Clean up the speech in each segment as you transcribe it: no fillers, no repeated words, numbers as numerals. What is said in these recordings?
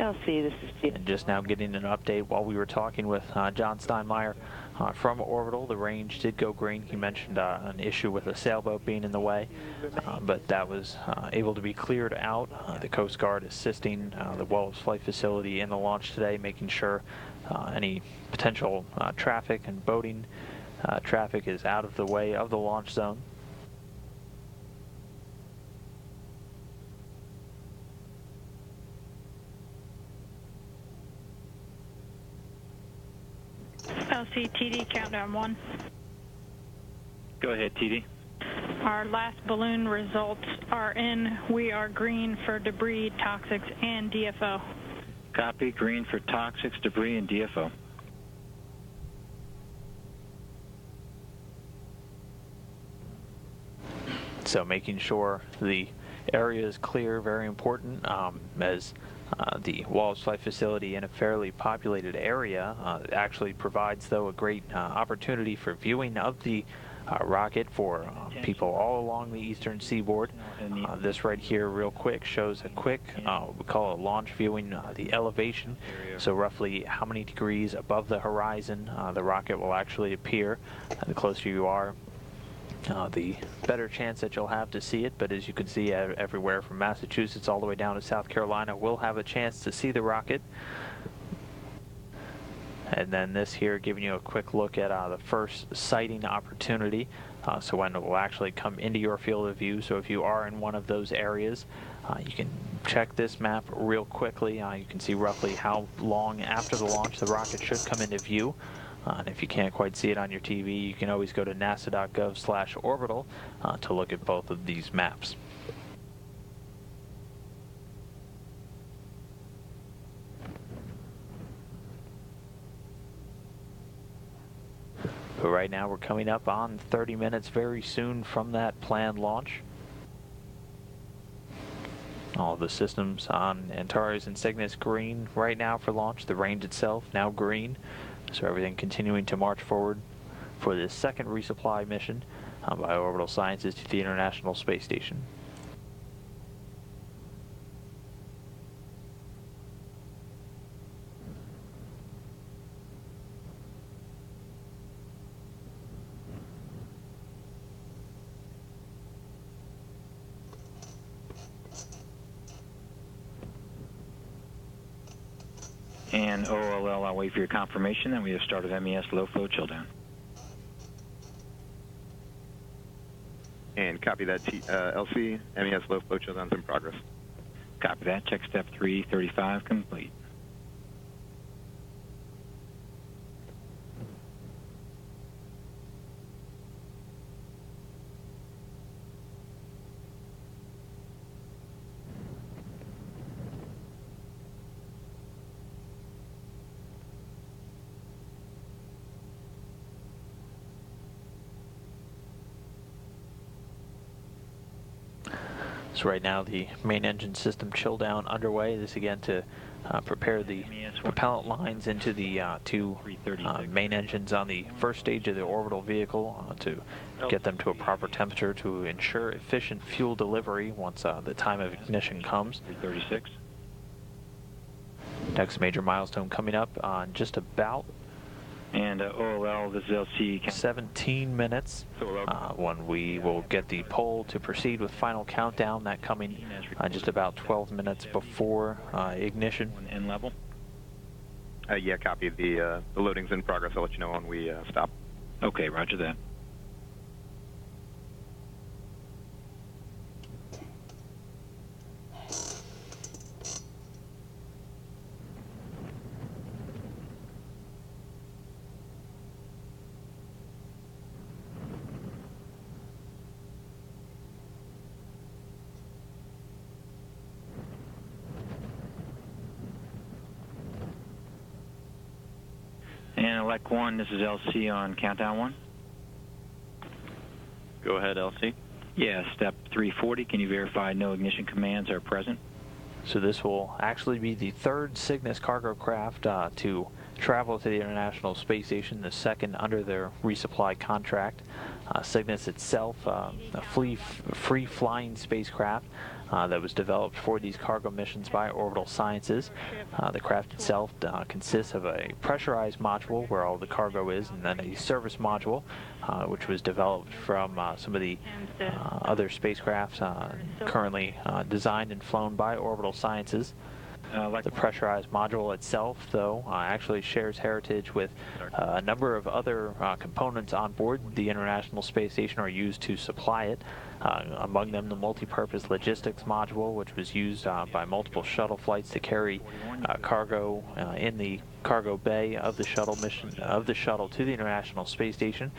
LC, this is Tia. And just now getting an update while we were talking with John Steinmeier from Orbital. The range did go green. He mentioned an issue with a sailboat being in the way, but that was able to be cleared out. The Coast Guard assisting the Wallops Flight Facility in the launch today, making sure any potential traffic and boating traffic is out of the way of the launch zone. LCTD, countdown 1. Go ahead, TD. Our last balloon results are in. We are green for debris, toxics, and DFO. Copy, green for toxics, debris, and DFO. So making sure the area is clear, very important, as the Wallops Flight Facility in a fairly populated area actually provides, though, a great opportunity for viewing of the rocket for people all along the eastern seaboard. This right here, real quick, shows a quick, we call it launch viewing, the elevation. So roughly how many degrees above the horizon the rocket will actually appear. The closer you are, the better chance that you'll have to see it. But as you can see, everywhere from Massachusetts all the way down to South Carolina will have a chance to see the rocket. And then this here giving you a quick look at the first sighting opportunity, so when it will actually come into your field of view. So if you are in one of those areas, you can check this map real quickly. You can see roughly how long after the launch the rocket should come into view. And if you can't quite see it on your TV, you can always go to nasa.gov/orbital to look at both of these maps. But right now we're coming up on 30 minutes very soon from that planned launch. All the systems on Antares and Cygnus green right now for launch. The range itself now green. So everything continuing to march forward for this second resupply mission by Orbital Sciences to the International Space Station. And OLL, I'll wait for your confirmation, then we have started MES low flow chill down. And copy that, LC, MES low flow chill down's in progress. Copy that, check step 335 complete. So right now the main engine system chill down underway. This again to prepare the propellant lines into the two main engines on the first stage of the orbital vehicle to get them to a proper temperature to ensure efficient fuel delivery once the time of ignition comes. 336. Next major milestone coming up on just about And OLL, this is LC. 17 minutes when we will get the poll to proceed with final countdown. That coming just about 12 minutes before ignition. N level. Yeah, copy. The loading's in progress. I'll let you know when we stop. Okay, roger that. And elect 1, this is LC on countdown 1. Go ahead, LC. Yeah, step 340, can you verify no ignition commands are present? So this will actually be the third Cygnus cargo craft to travel to the International Space Station, the second under their resupply contract. Cygnus itself, a free-flying spacecraft, that was developed for these cargo missions by Orbital Sciences. The craft itself consists of a pressurized module where all the cargo is, and then a service module, which was developed from some of the other spacecrafts currently designed and flown by Orbital Sciences. The pressurized module itself, though, actually shares heritage with a number of other components on board the International Space Station are used to supply it. Among them, the multi-purpose logistics module, which was used by multiple shuttle flights to carry cargo in the cargo bay of the shuttle mission to the International Space Station.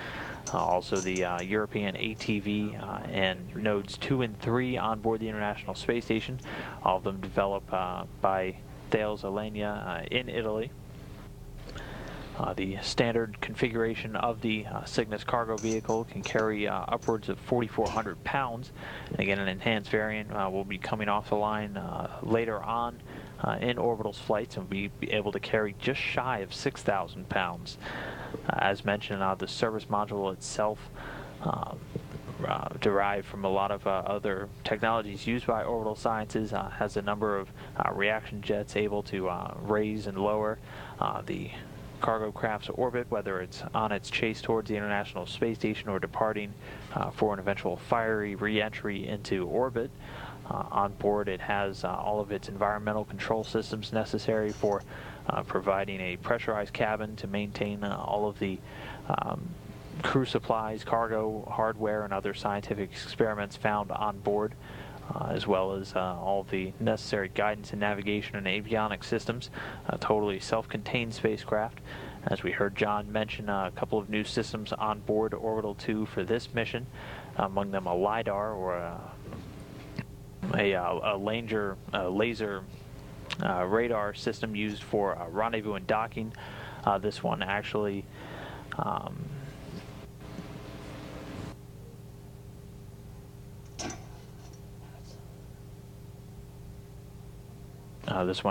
Also, the European ATV and nodes 2 and 3 on board the International Space Station, all of them developed by Thales Alenia in Italy. The standard configuration of the Cygnus cargo vehicle can carry upwards of 4,400 pounds. And again, an enhanced variant will be coming off the line later on in Orbital's flights and will be able to carry just shy of 6,000 pounds. As mentioned, the service module itself derived from a lot of other technologies used by Orbital Sciences, has a number of reaction jets able to raise and lower the cargo craft's orbit, whether it's on its chase towards the International Space Station or departing for an eventual fiery re-entry into orbit. On board, it has all of its environmental control systems necessary for providing a pressurized cabin to maintain all of the crew supplies, cargo, hardware, and other scientific experiments found on board, as well as all the necessary guidance and navigation and avionics systems. A totally self-contained spacecraft. As we heard John mention, a couple of new systems on board Orbital 2 for this mission, among them a LiDAR, or a laser radar system used for rendezvous and docking. This one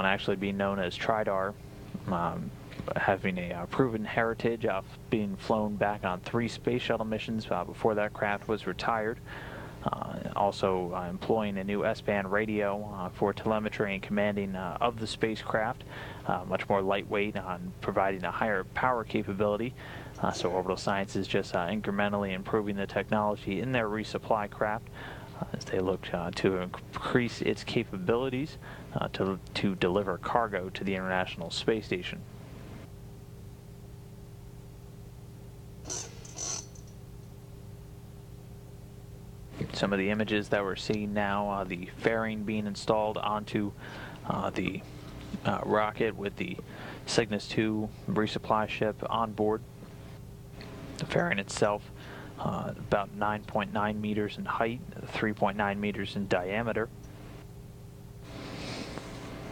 actually being known as TRIDAR, having a proven heritage of being flown back on 3 space shuttle missions before that craft was retired. Also employing a new S-band radio for telemetry and commanding of the spacecraft, much more lightweight on providing a higher power capability. So Orbital Sciences just incrementally improving the technology in their resupply craft as they look to increase its capabilities to deliver cargo to the International Space Station. Some of the images that we're seeing now, the fairing being installed onto the rocket with the Cygnus 2 resupply ship on board. The fairing itself about 9.9 meters in height, 3.9 meters in diameter.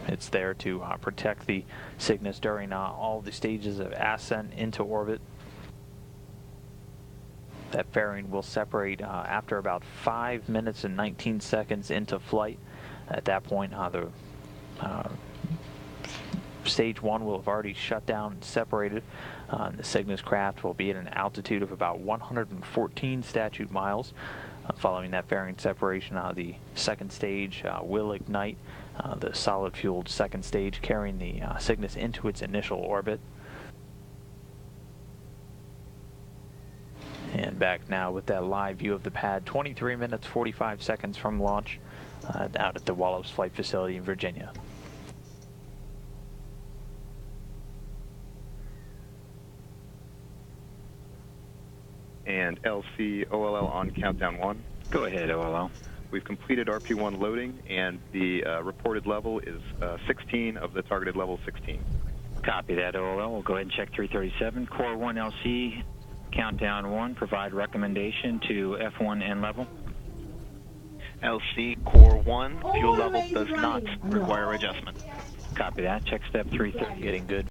It's there to protect the Cygnus during all the stages of ascent into orbit. That fairing will separate after about 5 minutes and 19 seconds into flight. At that point, the stage 1 will have already shut down and separated. The Cygnus craft will be at an altitude of about 114 statute miles. Following that fairing separation, the second stage will ignite, the solid-fueled second stage carrying the Cygnus into its initial orbit. And back now with that live view of the pad, 23 minutes 45 seconds from launch out at the Wallops Flight Facility in Virginia. And LC OLL on countdown 1. Go ahead, OLL. We've completed RP1 loading, and the reported level is 16 of the targeted level 16. Copy that, OLL. We'll go ahead and check 337. Core 1 LC, countdown 1. Provide recommendation to F1 end level. LC Core 1, fuel level does not require adjustment. Copy that. Check step 330. Getting good